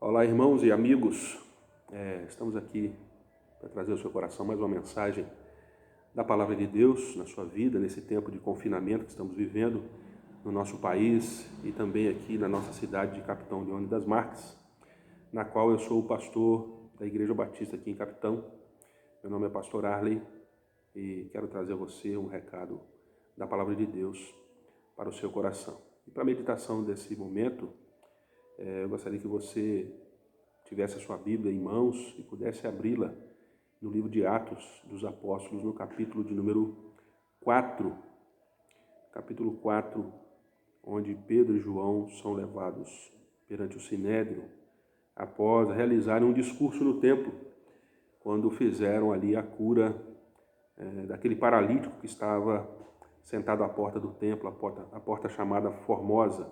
Olá, irmãos e amigos. Estamos aqui para trazer ao seu coração mais uma mensagem da Palavra de Deus na sua vida, nesse tempo de confinamento que estamos vivendo no nosso país e também aqui na nossa cidade de Capitão Leônidas das Marques, na qual eu sou o pastor da Igreja Batista aqui em Capitão. Meu nome é pastor Arley e quero trazer a você um recado da Palavra de Deus para o seu coração. E para a meditação desse momento, eu gostaria que você tivesse a sua Bíblia em mãos e pudesse abri-la no livro de Atos dos Apóstolos, no capítulo de número 4. Capítulo 4, onde Pedro e João são levados perante o Sinédrio após realizarem um discurso no templo, quando fizeram ali a cura daquele paralítico que estava sentado à porta do templo, a porta chamada Formosa.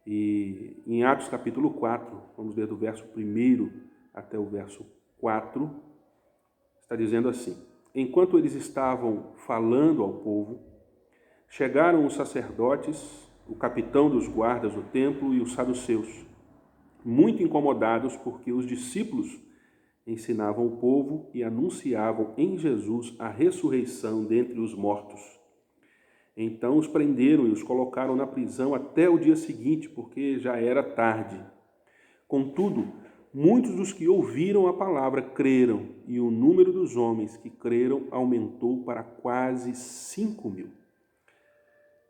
E em Atos capítulo 4, vamos ler do verso 1 até o verso 4, está dizendo assim: Enquanto eles estavam falando ao povo, chegaram os sacerdotes, o capitão dos guardas do templo e os saduceus, muito incomodados porque os discípulos ensinavam o povo e anunciavam em Jesus a ressurreição dentre os mortos. Então os prenderam e os colocaram na prisão até o dia seguinte, porque já era tarde. Contudo, muitos dos que ouviram a palavra creram, e o número dos homens que creram aumentou para quase 5.000.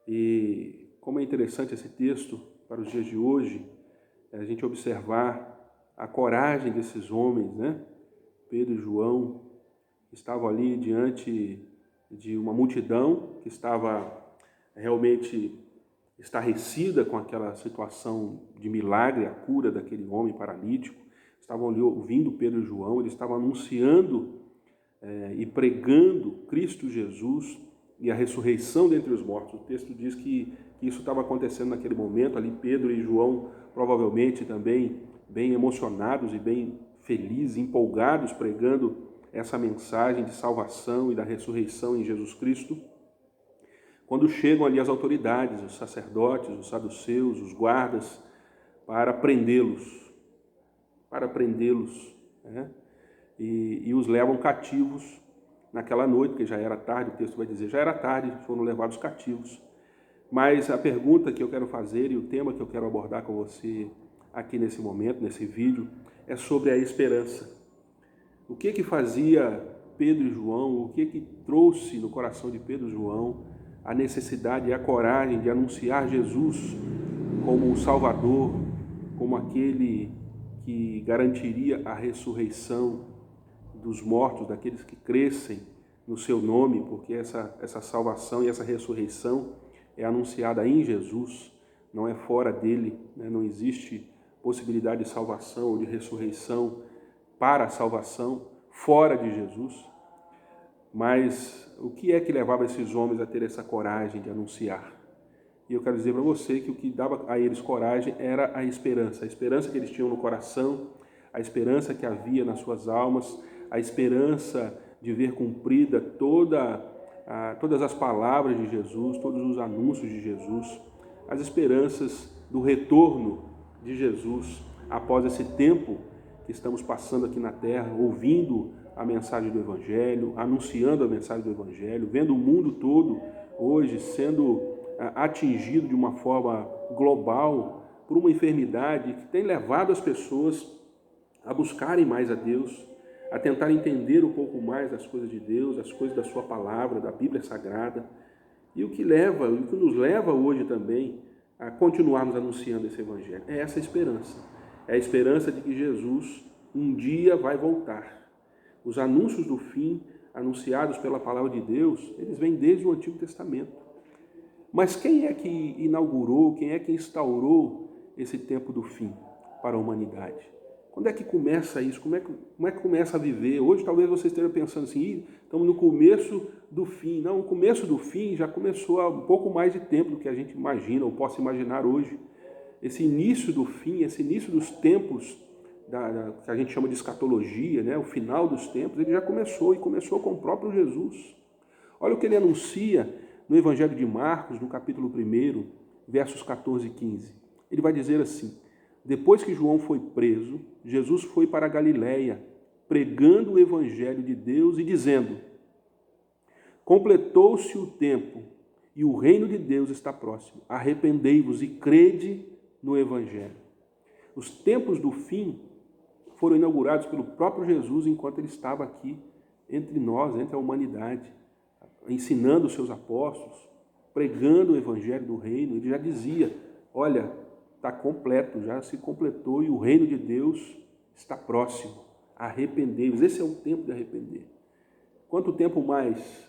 E como é interessante esse texto para os dias de hoje, a gente observar a coragem desses homens, né? Pedro e João estavam ali diante de uma multidão que estava realmente estarrecida com aquela situação de milagre, a cura daquele homem paralítico. Estavam ali ouvindo Pedro e João, eles estavam anunciando e pregando Cristo Jesus e a ressurreição dentre os mortos. O texto diz que isso estava acontecendo naquele momento, ali Pedro e João provavelmente também bem emocionados e bem felizes, empolgados, pregando essa mensagem de salvação e da ressurreição em Jesus Cristo. Quando chegam ali as autoridades, os sacerdotes, os saduceus, os guardas, para prendê-los, né? E os levam cativos naquela noite, porque já era tarde, o texto vai dizer, já era tarde, foram levados cativos. Mas a pergunta que eu quero fazer e o tema que eu quero abordar com você aqui nesse momento, nesse vídeo, é sobre a esperança. O que fazia Pedro e João, o que trouxe no coração de Pedro e João a necessidade e a coragem de anunciar Jesus como o Salvador, como aquele que garantiria a ressurreição dos mortos, daqueles que crescem no seu nome, porque essa salvação e essa ressurreição é anunciada em Jesus, não é fora dele, né? Não existe possibilidade de salvação ou de ressurreição para a salvação fora de Jesus. Mas o que é que levava esses homens a ter essa coragem de anunciar? E eu quero dizer para você que o que dava a eles coragem era a esperança que eles tinham no coração, a esperança que havia nas suas almas, a esperança de ver cumprida todas as palavras de Jesus, todos os anúncios de Jesus, as esperanças do retorno de Jesus após esse tempo que estamos passando aqui na terra, ouvindo a mensagem do Evangelho, anunciando a mensagem do Evangelho, vendo o mundo todo hoje sendo atingido de uma forma global por uma enfermidade que tem levado as pessoas a buscarem mais a Deus, a tentar entender um pouco mais as coisas de Deus, as coisas da sua palavra, da Bíblia Sagrada, e o que nos leva hoje também a continuarmos anunciando esse Evangelho. É essa esperança. É a esperança de que Jesus um dia vai voltar. Os anúncios do fim, anunciados pela palavra de Deus, eles vêm desde o Antigo Testamento. Mas quem é que inaugurou, quem é que instaurou esse tempo do fim para a humanidade? Quando é que começa isso? Como é que começa a viver? Hoje talvez você esteja pensando assim, estamos no começo do fim. Não, o começo do fim já começou há um pouco mais de tempo do que a gente imagina ou possa imaginar hoje. Esse início do fim, esse início dos tempos, que a gente chama de escatologia, né? O final dos tempos, ele já começou, e começou com o próprio Jesus. Olha o que ele anuncia no Evangelho de Marcos, no capítulo 1, versos 14 e 15. Ele vai dizer assim: Depois que João foi preso, Jesus foi para a Galiléia, pregando o evangelho de Deus e dizendo: completou-se o tempo e o reino de Deus está próximo. Arrependei-vos e crede no evangelho. Os tempos do fim foram inaugurados pelo próprio Jesus enquanto ele estava aqui entre nós, entre a humanidade, ensinando os seus apóstolos, pregando o evangelho do reino. Ele já dizia: olha, está completo, já se completou e o reino de Deus está próximo. Arrependei-vos. Esse é o tempo de arrepender. Quanto tempo mais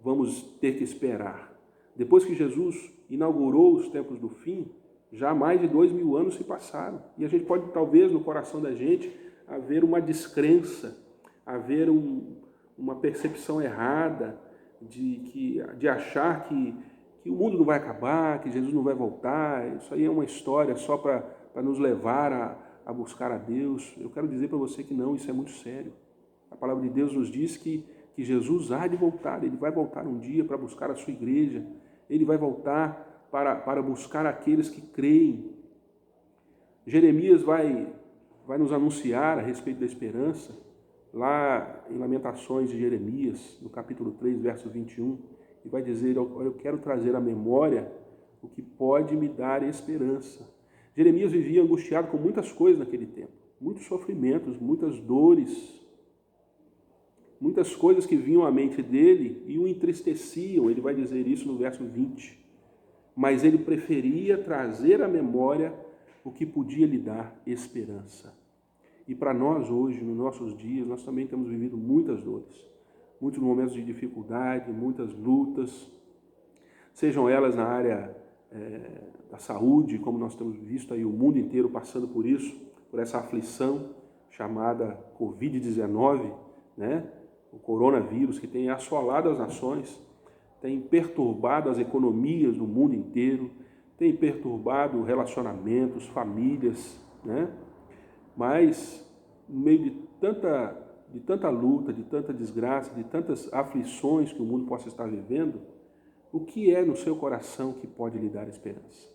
vamos ter que esperar? Depois que Jesus inaugurou os tempos do fim, já mais de 2000 anos se passaram. E a gente pode, talvez, no coração da gente, haver uma descrença, haver uma percepção errada de achar que o mundo não vai acabar, que Jesus não vai voltar. Isso aí é uma história só para nos levar a buscar a Deus. Eu quero dizer para você que não, isso é muito sério. A palavra de Deus nos diz que Jesus há de voltar, ele vai voltar um dia para buscar a sua igreja, ele vai voltar para buscar aqueles que creem. Jeremias vai nos anunciar a respeito da esperança, lá em Lamentações de Jeremias, no capítulo 3, verso 21, e vai dizer: eu quero trazer à memória o que pode me dar esperança. Jeremias vivia angustiado com muitas coisas naquele tempo, muitos sofrimentos, muitas dores, muitas coisas que vinham à mente dele e o entristeciam. Ele vai dizer isso no verso 20. Mas ele preferia trazer à memória o que podia lhe dar esperança. E para nós hoje, nos nossos dias, nós também temos vivido muitas dores, muitos momentos de dificuldade, muitas lutas, sejam elas na área da saúde, como nós temos visto aí o mundo inteiro passando por isso, por essa aflição chamada Covid-19, né? O coronavírus que tem assolado as nações, tem perturbado as economias do mundo inteiro, tem perturbado relacionamentos, famílias, né? Mas, no meio de tanta luta, de tanta desgraça, de tantas aflições que o mundo possa estar vivendo, o que é no seu coração que pode lhe dar esperança?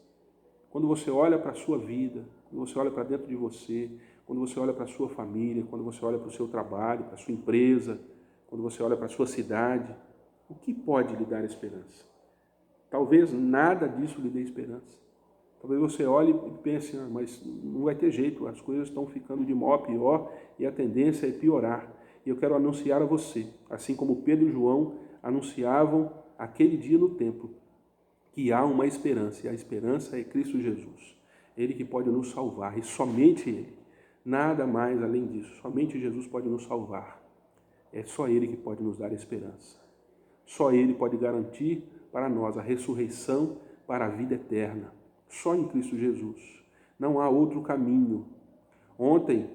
Quando você olha para a sua vida, quando você olha para dentro de você, quando você olha para a sua família, quando você olha para o seu trabalho, para a sua empresa, quando você olha para a sua cidade, o que pode lhe dar esperança? Talvez nada disso lhe dê esperança. Talvez você olhe e pense: mas não vai ter jeito, as coisas estão ficando de mal a pior e a tendência é piorar. E eu quero anunciar a você, assim como Pedro e João anunciavam aquele dia no templo, que há uma esperança, e a esperança é Cristo Jesus. Ele que pode nos salvar, e somente Ele. Nada mais além disso, somente Jesus pode nos salvar. É só Ele que pode nos dar esperança. Só Ele pode garantir para nós a ressurreição para a vida eterna. Só em Cristo Jesus. Não há outro caminho. Ontem,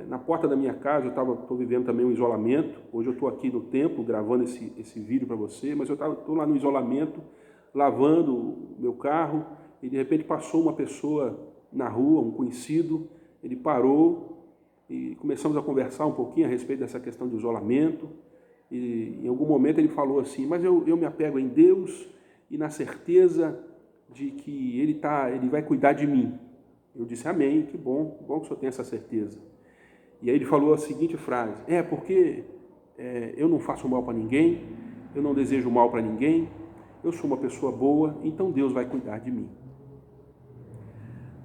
na porta da minha casa, eu estou vivendo também um isolamento. Hoje eu estou aqui no templo gravando esse vídeo para você, mas eu estou lá no isolamento, lavando o meu carro, e de repente passou uma pessoa na rua, um conhecido. Ele parou e começamos a conversar um pouquinho a respeito dessa questão de isolamento. E em algum momento ele falou assim: mas eu me apego em Deus e na certeza de que Ele vai cuidar de mim. Eu disse: amém, que bom que o senhor tem essa certeza. E aí ele falou a seguinte frase: porque eu não faço mal para ninguém, eu não desejo mal para ninguém, eu sou uma pessoa boa, então Deus vai cuidar de mim.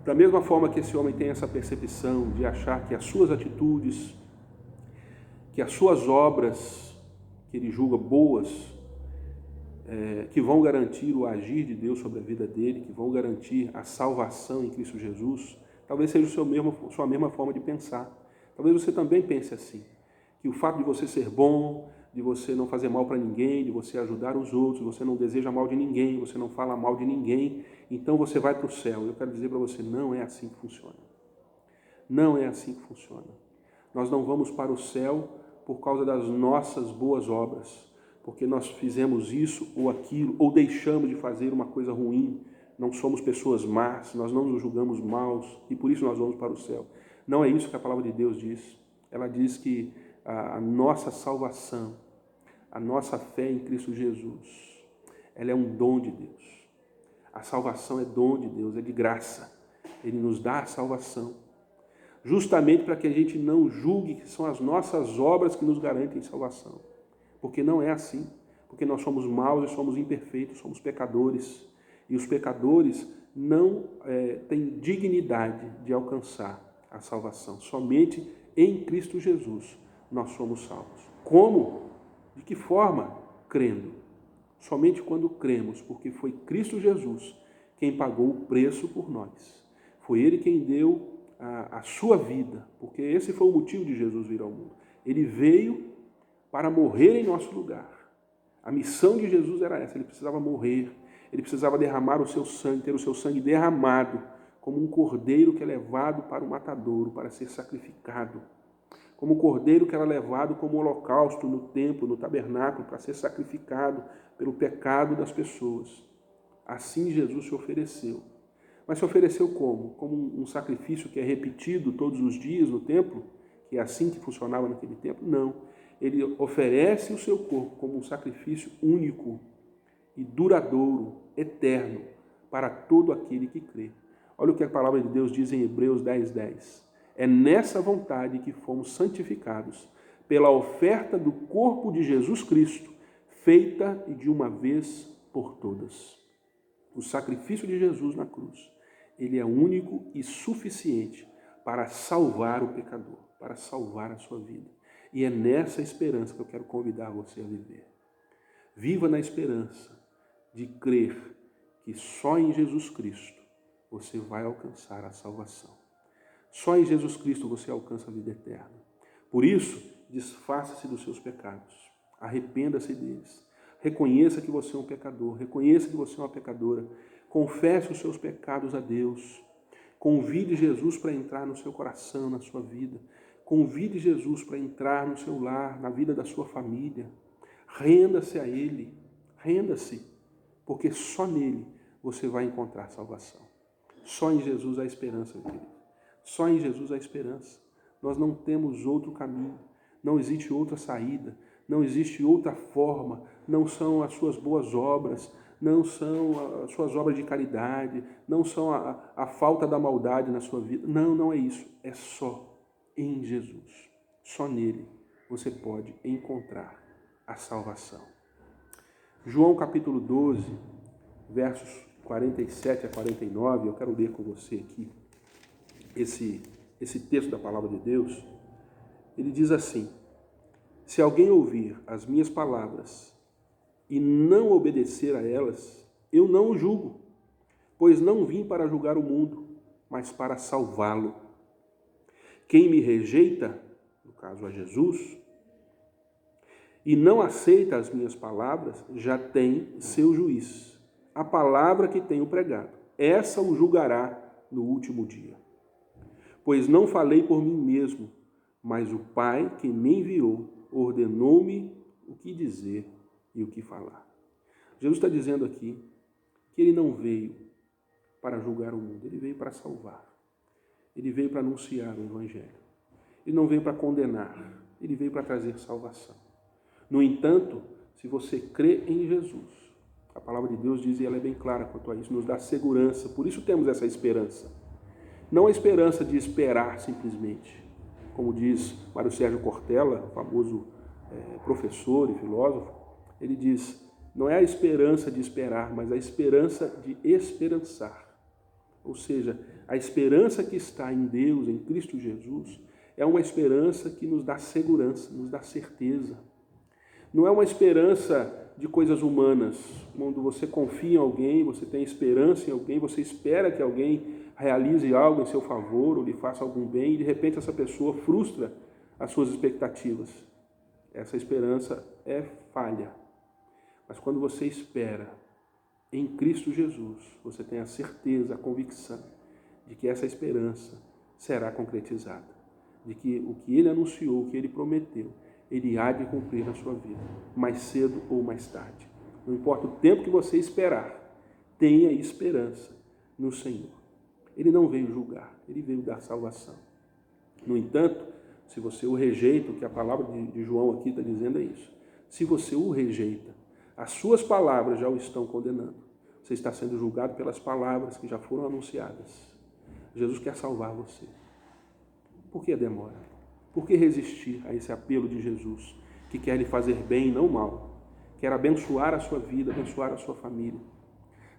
Da mesma forma que esse homem tem essa percepção de achar que as suas atitudes, que as suas obras, que ele julga boas, que vão garantir o agir de Deus sobre a vida dele, que vão garantir a salvação em Cristo Jesus, talvez seja sua mesma forma de pensar. Talvez você também pense assim, que o fato de você ser bom, de você não fazer mal para ninguém, de você ajudar os outros, você não deseja mal de ninguém, você não fala mal de ninguém, então você vai para o céu. Eu quero dizer para você, não é assim que funciona. Não é assim que funciona. Nós não vamos para o céu por causa das nossas boas obras, porque nós fizemos isso ou aquilo, ou deixamos de fazer uma coisa ruim. Não somos pessoas más, nós não nos julgamos maus, e por isso nós vamos para o céu. Não é isso que a palavra de Deus diz. Ela diz que a nossa salvação, a nossa fé em Cristo Jesus, ela é um dom de Deus. A salvação é dom de Deus, é de graça. Ele nos dá a salvação, justamente para que a gente não julgue que são as nossas obras que nos garantem salvação. Porque não é assim. Porque nós somos maus e somos imperfeitos, somos pecadores. E os pecadores não têm dignidade de alcançar a salvação. Somente em Cristo Jesus nós somos salvos. Como? De que forma? Crendo. Somente quando cremos, porque foi Cristo Jesus quem pagou o preço por nós. Foi Ele quem deu a sua vida, porque esse foi o motivo de Jesus vir ao mundo. Ele veio para morrer em nosso lugar. A missão de Jesus era essa, ele precisava morrer, ele precisava derramar o seu sangue, ter o seu sangue derramado, como um cordeiro que é levado para o matadouro, para ser sacrificado. Como um cordeiro que era levado como holocausto no templo, no tabernáculo, para ser sacrificado pelo pecado das pessoas. Assim Jesus se ofereceu. Mas se ofereceu como? Como um sacrifício que é repetido todos os dias no templo, que é assim que funcionava naquele tempo? Não. Ele oferece o seu corpo como um sacrifício único e duradouro, eterno, para todo aquele que crê. Olha o que a palavra de Deus diz em Hebreus 10:10. É nessa vontade que fomos santificados, pela oferta do corpo de Jesus Cristo, feita e de uma vez por todas. O sacrifício de Jesus na cruz, ele é único e suficiente para salvar o pecador, para salvar a sua vida. E é nessa esperança que eu quero convidar você a viver. Viva na esperança de crer que só em Jesus Cristo você vai alcançar a salvação. Só em Jesus Cristo você alcança a vida eterna. Por isso, desfaça-se dos seus pecados. Arrependa-se deles. Reconheça que você é um pecador. Reconheça que você é uma pecadora. Confesse os seus pecados a Deus. Convide Jesus para entrar no seu coração, na sua vida. Convide Jesus para entrar no seu lar, na vida da sua família. Renda-se a Ele. Renda-se. Porque só nele você vai encontrar salvação. Só em Jesus há esperança, meu querido. Só em Jesus há esperança. Nós não temos outro caminho. Não existe outra saída. Não existe outra forma. Não são as suas boas obras. Não são as suas obras de caridade. Não são a falta da maldade na sua vida. Não, não é isso. É só em Jesus. Só nele você pode encontrar a salvação. João capítulo 12, versos 47 a 49, eu quero ler com você aqui esse texto da palavra de Deus. Ele diz assim: se alguém ouvir as minhas palavras e não obedecer a elas, eu não o julgo, pois não vim para julgar o mundo, mas para salvá-lo. Quem me rejeita, no caso a Jesus, e não aceita as minhas palavras, já tem seu juiz. A palavra que tenho pregado, essa o julgará no último dia. Pois não falei por mim mesmo, mas o Pai que me enviou ordenou-me o que dizer e o que falar. Jesus está dizendo aqui que ele não veio para julgar o mundo, ele veio para salvar. Ele veio para anunciar o Evangelho. Ele não veio para condenar, ele veio para trazer salvação. No entanto, se você crê em Jesus, a palavra de Deus diz, e ela é bem clara quanto a isso, nos dá segurança. Por isso temos essa esperança. Não a esperança de esperar simplesmente. Como diz Mário Sérgio Cortella, famoso professor e filósofo, ele diz, não é a esperança de esperar, mas a esperança de esperançar. Ou seja, a esperança que está em Deus, em Cristo Jesus, é uma esperança que nos dá segurança, nos dá certeza. Não é uma esperança de coisas humanas, quando você confia em alguém, você tem esperança em alguém, você espera que alguém realize algo em seu favor ou lhe faça algum bem e de repente essa pessoa frustra as suas expectativas. Essa esperança é falha. Mas quando você espera em Cristo Jesus, você tem a certeza, a convicção de que essa esperança será concretizada, de que o que Ele anunciou, o que Ele prometeu, Ele há de cumprir na sua vida, mais cedo ou mais tarde. Não importa o tempo que você esperar, tenha esperança no Senhor. Ele não veio julgar, Ele veio dar salvação. No entanto, se você o rejeita, o que a palavra de João aqui está dizendo é isso. Se você o rejeita, as suas palavras já o estão condenando. Você está sendo julgado pelas palavras que já foram anunciadas. Jesus quer salvar você. Por que demora? Por que resistir a esse apelo de Jesus, que quer lhe fazer bem e não mal? Quer abençoar a sua vida, abençoar a sua família.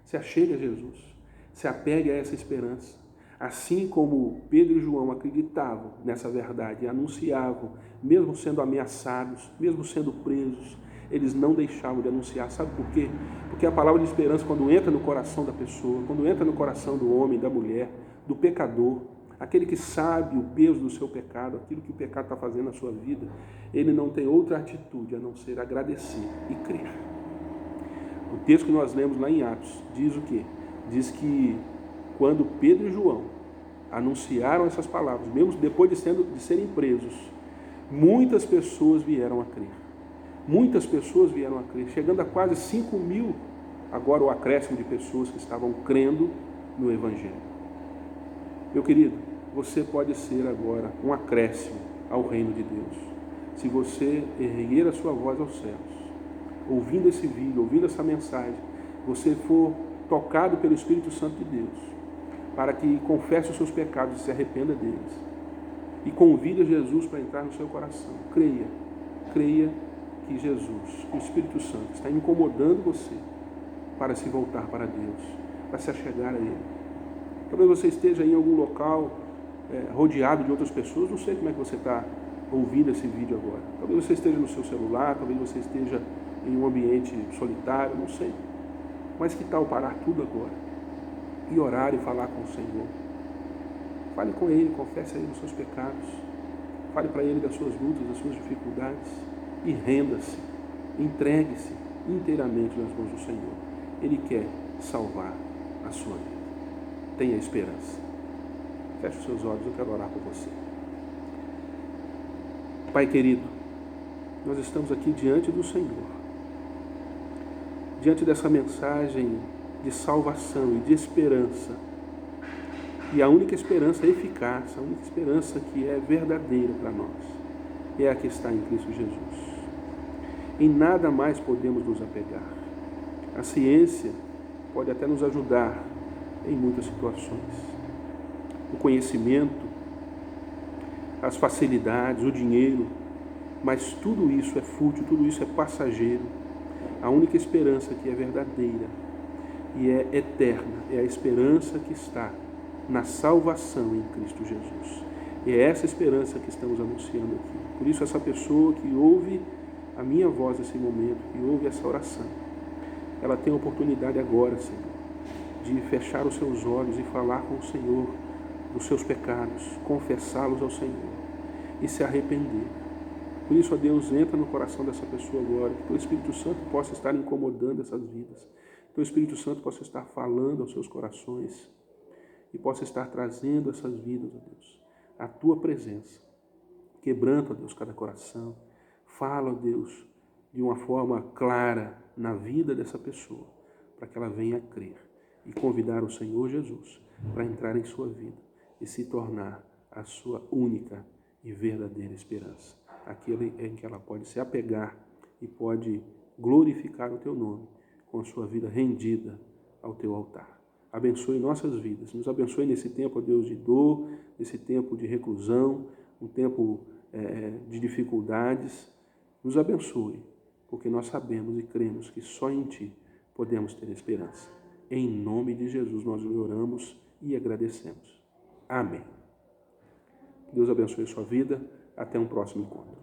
Se achegue a Jesus, se apegue a essa esperança. Assim como Pedro e João acreditavam nessa verdade e anunciavam, mesmo sendo ameaçados, mesmo sendo presos, eles não deixavam de anunciar. Sabe por quê? Porque a palavra de esperança, quando entra no coração da pessoa, quando entra no coração do homem, da mulher, do pecador, aquele que sabe o peso do seu pecado, aquilo que o pecado está fazendo na sua vida, ele não tem outra atitude a não ser agradecer e crer. O texto que nós lemos lá em Atos diz o quê? Diz que quando Pedro e João anunciaram essas palavras, mesmo depois de serem presos, muitas pessoas vieram a crer. Muitas pessoas vieram a crer, chegando a quase 5.000, agora o acréscimo de pessoas que estavam crendo no Evangelho. Meu querido, você pode ser agora um acréscimo ao reino de Deus. Se você erguer a sua voz aos céus, ouvindo esse vídeo, ouvindo essa mensagem, você for tocado pelo Espírito Santo de Deus, para que confesse os seus pecados e se arrependa deles, e convide a Jesus para entrar no seu coração. Creia que Jesus, o Espírito Santo, está incomodando você para se voltar para Deus, para se achegar a Ele. Talvez você esteja em algum local rodeado de outras pessoas, não sei como é que você está ouvindo esse vídeo agora. Talvez você esteja no seu celular, talvez você esteja em um ambiente solitário, não sei. Mas que tal parar tudo agora e orar e falar com o Senhor? Fale com Ele, confesse a Ele os seus pecados, fale para Ele das suas lutas, das suas dificuldades e renda-se, entregue-se inteiramente nas mãos do Senhor. Ele quer salvar a sua vida. Tenha esperança. Feche os seus olhos, eu quero orar por você. Pai querido, nós estamos aqui diante do Senhor, diante dessa mensagem de salvação e de esperança. E a única esperança eficaz, a única esperança que é verdadeira para nós, é a que está em Cristo Jesus. Em nada mais podemos nos apegar. A ciência pode até nos ajudar em muitas situações. O conhecimento, as facilidades, o dinheiro, mas tudo isso é fútil, tudo isso é passageiro. A única esperança que é verdadeira e é eterna é a esperança que está na salvação em Cristo Jesus. E é essa esperança que estamos anunciando aqui. Por isso, essa pessoa que ouve a minha voz nesse momento, que ouve essa oração, ela tem a oportunidade agora, Senhor, de fechar os seus olhos e falar com o Senhor dos seus pecados, confessá-los ao Senhor e se arrepender. Por isso, ó Deus, entra no coração dessa pessoa agora, que o Espírito Santo possa estar incomodando essas vidas, que o Espírito Santo possa estar falando aos seus corações e possa estar trazendo essas vidas, ó Deus, à Tua presença. Quebranta, ó Deus, cada coração. Fala, ó Deus, de uma forma clara na vida dessa pessoa, para que ela venha a crer e convidar o Senhor Jesus para entrar em sua vida e se tornar a sua única e verdadeira esperança. Aquele em que ela pode se apegar e pode glorificar o Teu nome com a sua vida rendida ao Teu altar. Abençoe nossas vidas, nos abençoe nesse tempo, ó Deus, de dor, nesse tempo de reclusão, um tempo de dificuldades. Nos abençoe, porque nós sabemos e cremos que só em Ti podemos ter esperança. Em nome de Jesus nós oramos e agradecemos. Amém. Deus abençoe a sua vida. Até um próximo encontro.